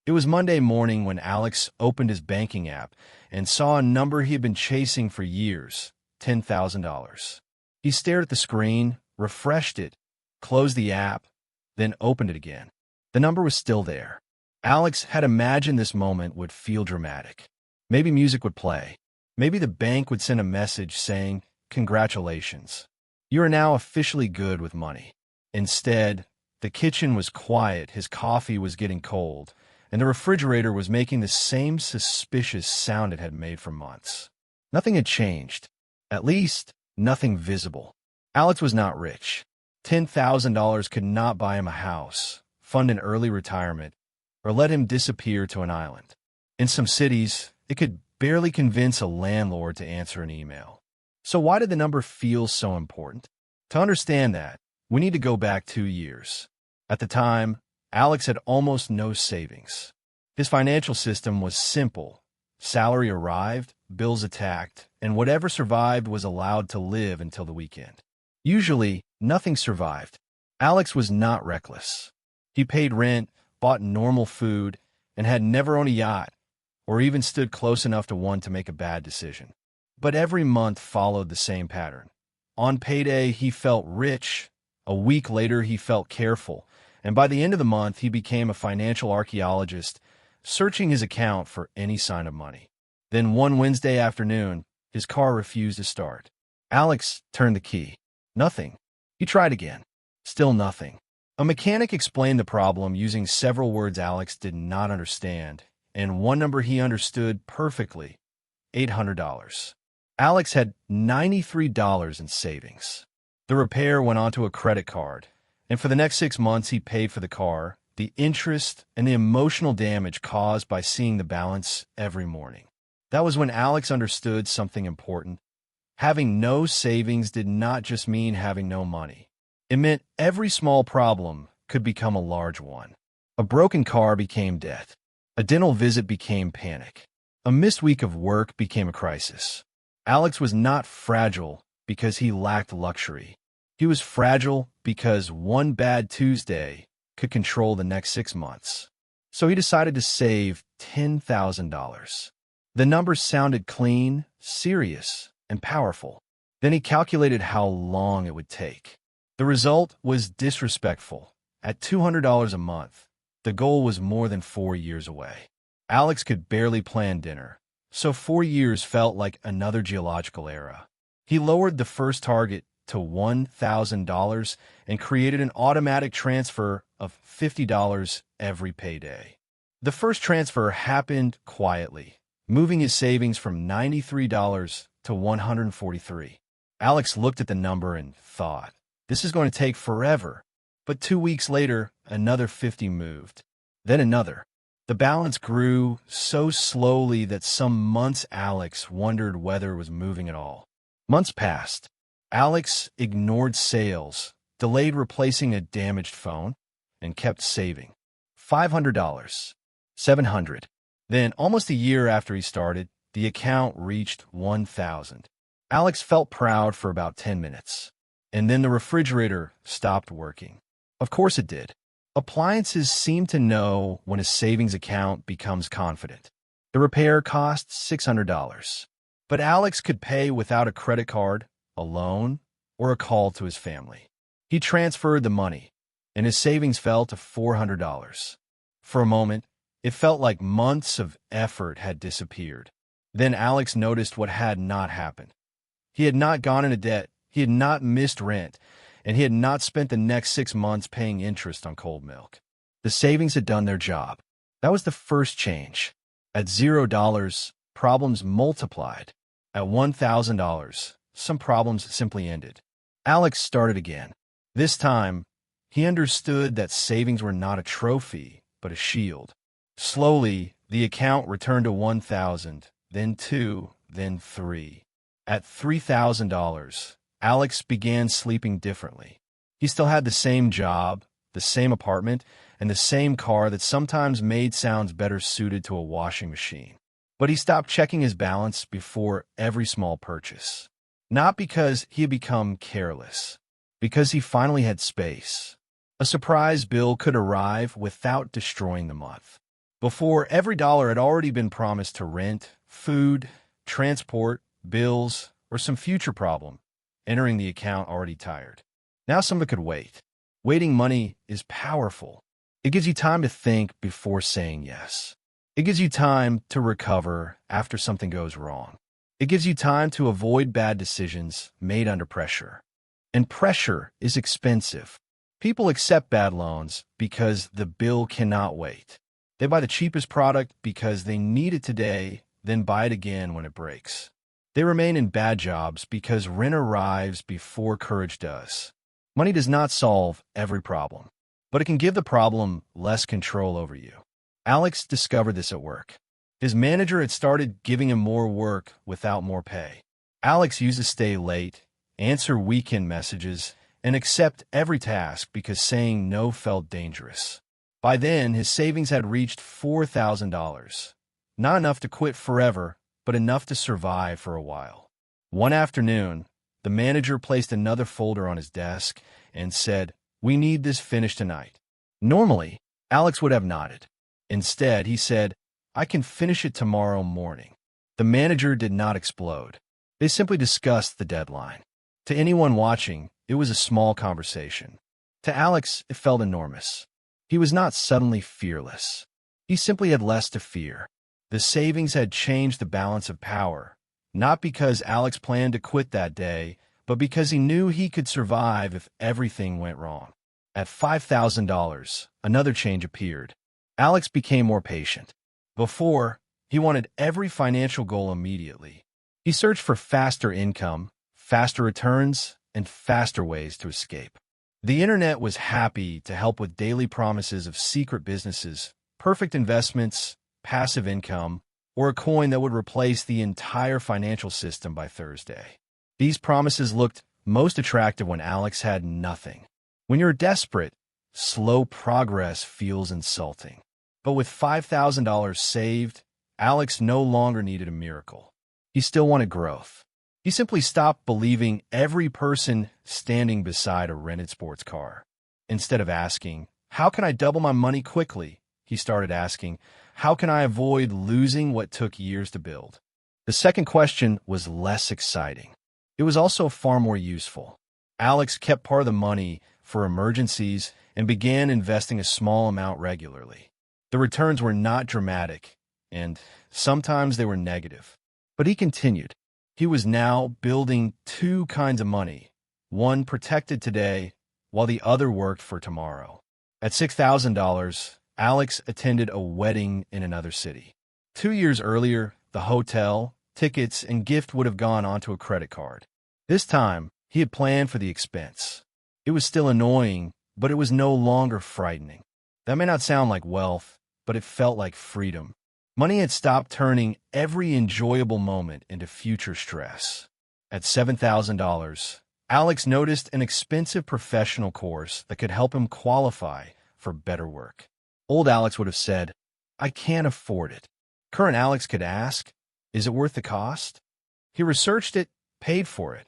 It was Monday morning when Alex opened his banking app and saw a number he had been chasing for years, $10,000. He stared at the screen, refreshed it, closed the app, then opened it again. The number was still there. Alex had imagined this moment would feel dramatic. Maybe music would play. Maybe the bank would send a message saying, "Congratulations. You are now officially good with money." Instead, the kitchen was quiet, his coffee was getting cold, and the refrigerator was making the same suspicious sound it had made for months. Nothing had changed. At least, nothing visible. Alex was not rich. $10,000 could not buy him a house, fund an early retirement, or let him disappear to an island. In some cities, it could barely convince a landlord to answer an email. So why did the number feel so important? To understand that, we need to go back 2 years. At the time, Alex had almost no savings. His financial system was simple. Salary arrived, bills attacked, and whatever survived was allowed to live until the weekend. Usually, nothing survived. Alex was not reckless. He paid rent, bought normal food, and had never owned a yacht, or even stood close enough to one to make a bad decision. But every month followed the same pattern. On payday, he felt rich. A week later, he felt careful. And by the end of the month, he became a financial archaeologist, searching his account for any sign of money. Then one Wednesday afternoon, his car refused to start. Alex turned the key. Nothing. He tried again. Still nothing. A mechanic explained the problem using several words Alex did not understand, and one number he understood perfectly: $800. Alex had $93 in savings. The repair went onto a credit card, and for the next 6 months he paid for the car, the interest, and the emotional damage caused by seeing the balance every morning. That was when Alex understood something important. Having no savings did not just mean having no money. It meant every small problem could become a large one. A broken car became debt. A dental visit became panic. A missed week of work became a crisis. Alex was not fragile because he lacked luxury. He was fragile because one bad Tuesday could control the next 6 months. So he decided to save $10,000. The number sounded clean, serious, and powerful. Then he calculated how long it would take. The result was disrespectful. At $200 a month, the goal was more than 4 years away. Alex could barely plan dinner, so 4 years felt like another geological era. He lowered the first target to $1,000 and created an automatic transfer of $50 every payday. The first transfer happened quietly, moving his savings from $93 to $143. Alex looked at the number and thought, "This is going to take forever." But 2 weeks later, another 50 moved. Then another. The balance grew so slowly that some months Alex wondered whether it was moving at all. Months passed. Alex ignored sales, delayed replacing a damaged phone, and kept saving. $500, $700. Then, almost a year after he started, the account reached $1,000. Alex felt proud for about 10 minutes. And then the refrigerator stopped working. Of course it did. Appliances seem to know when a savings account becomes confident. The repair cost $600. But Alex could pay without a credit card, a loan, or a call to his family. He transferred the money, and his savings fell to $400. For a moment, it felt like months of effort had disappeared. Then Alex noticed what had not happened. He had not gone into debt, he had not missed rent, and he had not spent the next 6 months paying interest on cold milk. The savings had done their job. That was the first change. At $0, problems multiplied. At $1,000, some problems simply ended. Alex started again. This time, he understood that savings were not a trophy, but a shield. Slowly, the account returned to $1,000, then $2,000, then $3,000. At $3,000, Alex began sleeping differently. He still had the same job, the same apartment, and the same car that sometimes made sounds better suited to a washing machine. But he stopped checking his balance before every small purchase. Not because he had become careless, because he finally had space. A surprise bill could arrive without destroying the month. Before, every dollar had already been promised to rent, food, transport, bills, or some future problem, entering the account already tired. Now some of it could wait. Waiting money is powerful. It gives you time to think before saying yes. It gives you time to recover after something goes wrong. It gives you time to avoid bad decisions made under pressure. And pressure is expensive. People accept bad loans because the bill cannot wait. They buy the cheapest product because they need it today, then buy it again when it breaks. They remain in bad jobs because rent arrives before courage does. Money does not solve every problem, but it can give the problem less control over you. Alex discovered this at work. His manager had started giving him more work without more pay. Alex used to stay late, answer weekend messages, and accept every task because saying no felt dangerous. By then, his savings had reached $4,000. Not enough to quit forever, but enough to survive for a while. One afternoon, the manager placed another folder on his desk and said, "We need this finished tonight." Normally, Alex would have nodded. Instead, he said, "I can finish it tomorrow morning." The manager did not explode. They simply discussed the deadline. To anyone watching, it was a small conversation. To Alex, it felt enormous. He was not suddenly fearless. He simply had less to fear. The savings had changed the balance of power, not because Alex planned to quit that day, but because he knew he could survive if everything went wrong. At $5,000, another change appeared. Alex became more patient. Before, he wanted every financial goal immediately. He searched for faster income, faster returns, and faster ways to escape. The internet was happy to help with daily promises of secret businesses, perfect investments, passive income, or a coin that would replace the entire financial system by Thursday. These promises looked most attractive when Alex had nothing. When you're desperate, slow progress feels insulting. But with $5,000 saved, Alex no longer needed a miracle. He still wanted growth. He simply stopped believing every person standing beside a rented sports car. Instead of asking, "How can I double my money quickly?" he started asking, "How can I avoid losing what took years to build?" The second question was less exciting. It was also far more useful. Alex kept part of the money for emergencies and began investing a small amount regularly. The returns were not dramatic, and sometimes they were negative. But he continued. He was now building two kinds of money. One protected today, while the other worked for tomorrow. At $6,000, Alex attended a wedding in another city. 2 years earlier, the hotel, tickets, and gift would have gone onto a credit card. This time, he had planned for the expense. It was still annoying, but it was no longer frightening. That may not sound like wealth, but it felt like freedom. Money had stopped turning every enjoyable moment into future stress. At $7,000, Alex noticed an expensive professional course that could help him qualify for better work. Old Alex would have said, "I can't afford it." Current Alex could ask, "Is it worth the cost?" He researched it, paid for it,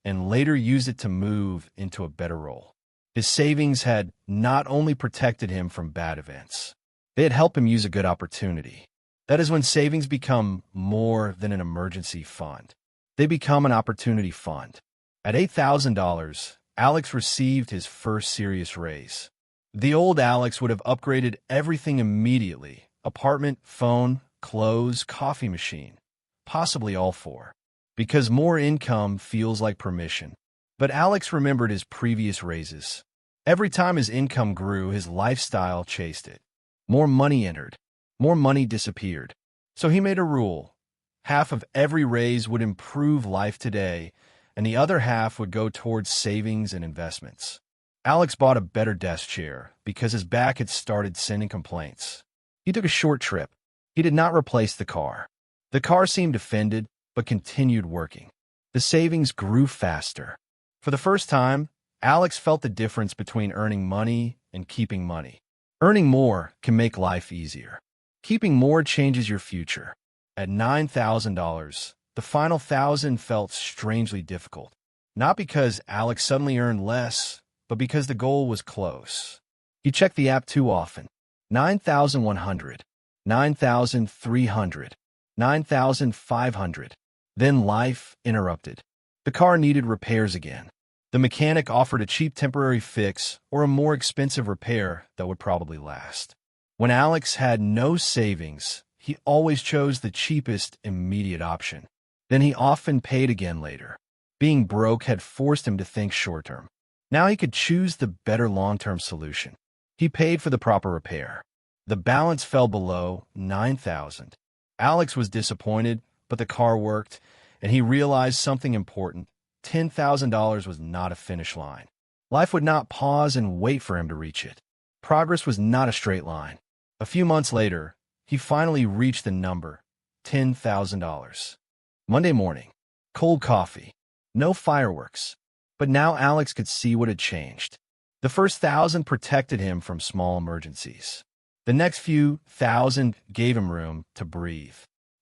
and later used it to move into a better role. His savings had not only protected him from bad events, they had helped him use a good opportunity. That is when savings become more than an emergency fund. They become an opportunity fund. At $8,000, Alex received his first serious raise. The old Alex would have upgraded everything immediately: apartment, phone, clothes, coffee machine, possibly all four, because more income feels like permission. But Alex remembered his previous raises. Every time his income grew, his lifestyle chased it. More money entered. More money disappeared. So he made a rule. Half of every raise would improve life today, and the other half would go towards savings and investments. Alex bought a better desk chair because his back had started sending complaints. He took a short trip. He did not replace the car. The car seemed offended, but continued working. The savings grew faster. For the first time, Alex felt the difference between earning money and keeping money. Earning more can make life easier. Keeping more changes your future. At $9,000, the final $1,000 felt strangely difficult. Not because Alex suddenly earned less, but because the goal was close. He checked the app too often. 9,100. $9,300, $9,500. Then life interrupted. The car needed repairs again. The mechanic offered a cheap temporary fix or a more expensive repair that would probably last. When Alex had no savings, he always chose the cheapest, immediate option. Then he often paid again later. Being broke had forced him to think short-term. Now he could choose the better long-term solution. He paid for the proper repair. The balance fell below $9,000. Alex was disappointed, but the car worked, and he realized something important. $10,000 was not a finish line. Life would not pause and wait for him to reach it. Progress was not a straight line. A few months later, he finally reached the number, $10,000. Monday morning, cold coffee, no fireworks. But now Alex could see what had changed. The first 1,000 protected him from small emergencies. The next few thousand gave him room to breathe.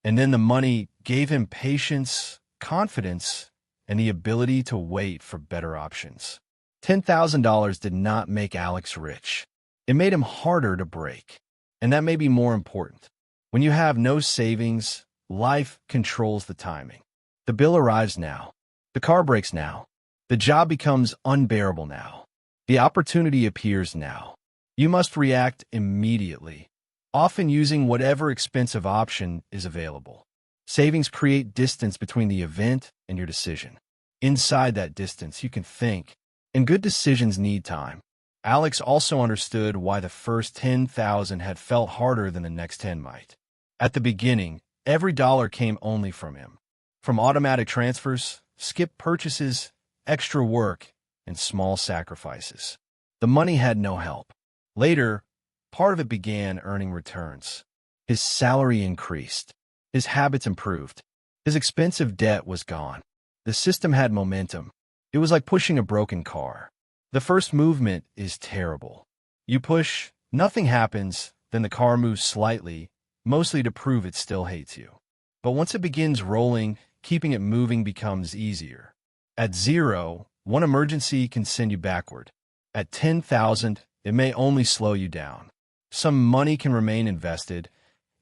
And then the money gave him patience, confidence, and the ability to wait for better options. $10,000 did not make Alex rich. It made him harder to break. And that may be more important. When you have no savings, life controls the timing. The bill arrives now. The car breaks now. The job becomes unbearable now. The opportunity appears now. You must react immediately, often using whatever expensive option is available. Savings create distance between the event and your decision. Inside that distance, you can think, and good decisions need time. Alex also understood why the first 10,000 had felt harder than the next 10 might. At the beginning, every dollar came only from him. From automatic transfers, skipped purchases, extra work, and small sacrifices. The money had no help. Later, part of it began earning returns. His salary increased. His habits improved. His expensive debt was gone. The system had momentum. It was like pushing a broken car. The first movement is terrible. You push, nothing happens, then the car moves slightly, mostly to prove it still hates you. But once it begins rolling, keeping it moving becomes easier. At 0, one emergency can send you backward. At 10,000, it may only slow you down. Some money can remain invested,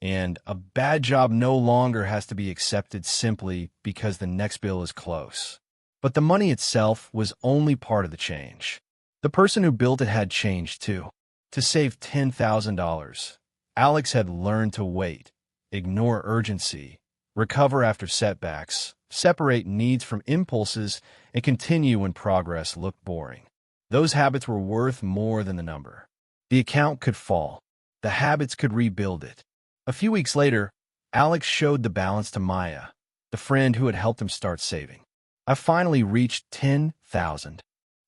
and a bad job no longer has to be accepted simply because the next bill is close. But the money itself was only part of the change. The person who built it had changed too. To save $10,000, Alex had learned to wait, ignore urgency, recover after setbacks, separate needs from impulses, and continue when progress looked boring. Those habits were worth more than the number. The account could fall. The habits could rebuild it. A few weeks later, Alex showed the balance to Maya, the friend who had helped him start saving. I finally reached 10,000.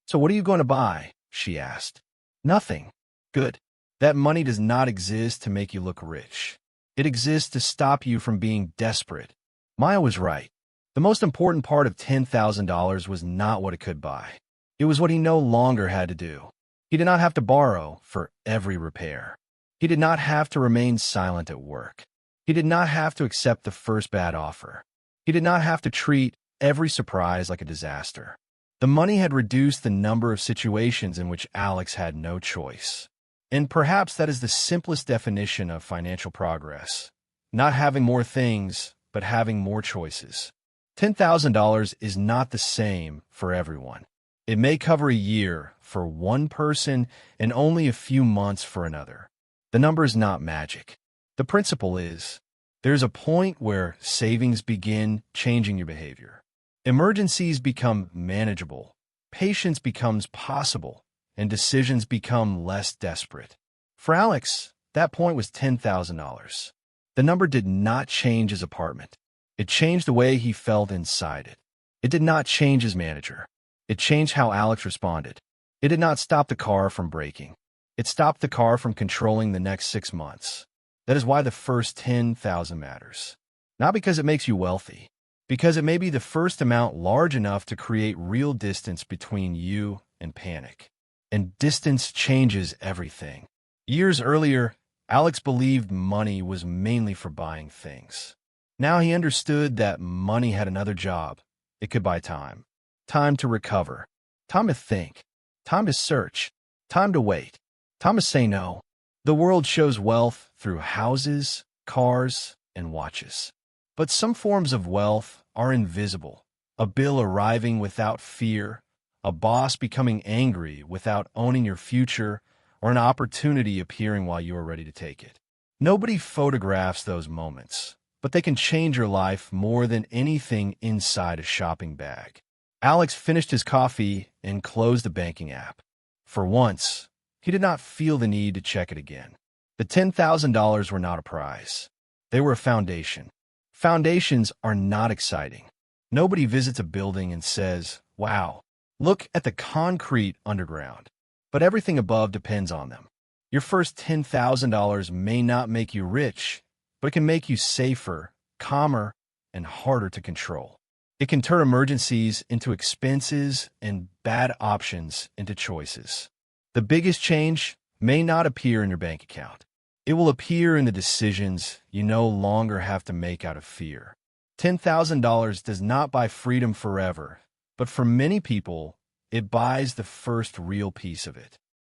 So what are you going to buy? She asked. Nothing. Good. That money does not exist to make you look rich. It exists to stop you from being desperate. Maya was right. The most important part of $10,000 was not what it could buy. It was what he no longer had to do. He did not have to borrow for every repair. He did not have to remain silent at work. He did not have to accept the first bad offer. He did not have to treat every surprise like a disaster. The money had reduced the number of situations in which Alex had no choice. And perhaps that is the simplest definition of financial progress. Not having more things, but having more choices. $10,000 is not the same for everyone. It may cover a year for one person and only a few months for another. The number is not magic. The principle is, there's a point where savings begin changing your behavior. Emergencies become manageable, patience becomes possible, and decisions become less desperate. For Alex, that point was $10,000. The number did not change his apartment. It changed the way he felt inside it. It did not change his manager. It changed how Alex responded. It did not stop the car from breaking. It stopped the car from controlling the next 6 months. That is why the first 10,000 matters. Not because it makes you wealthy, because it may be the first amount large enough to create real distance between you and panic. And distance changes everything. Years earlier, Alex believed money was mainly for buying things. Now he understood that money had another job. It could buy time. Time to recover. Time to think. Time to search. Time to wait. Time to say no. The world shows wealth through houses, cars, and watches. But some forms of wealth are invisible. A bill arriving without fear, a boss becoming angry without owning your future, or an opportunity appearing while you are ready to take it. Nobody photographs those moments, but they can change your life more than anything inside a shopping bag. Alex finished his coffee and closed the banking app. For once, he did not feel the need to check it again. The $10,000 were not a prize. They were a foundation. Foundations are not exciting. Nobody visits a building and says, "Wow, look at the concrete underground." But everything above depends on them. Your first $10,000 may not make you rich, but it can make you safer, calmer, and harder to control. It can turn emergencies into expenses and bad options into choices. The biggest change may not appear in your bank account. It will appear in the decisions you no longer have to make out of fear. $10,000 does not buy freedom forever, but for many people, it buys the first real piece of it.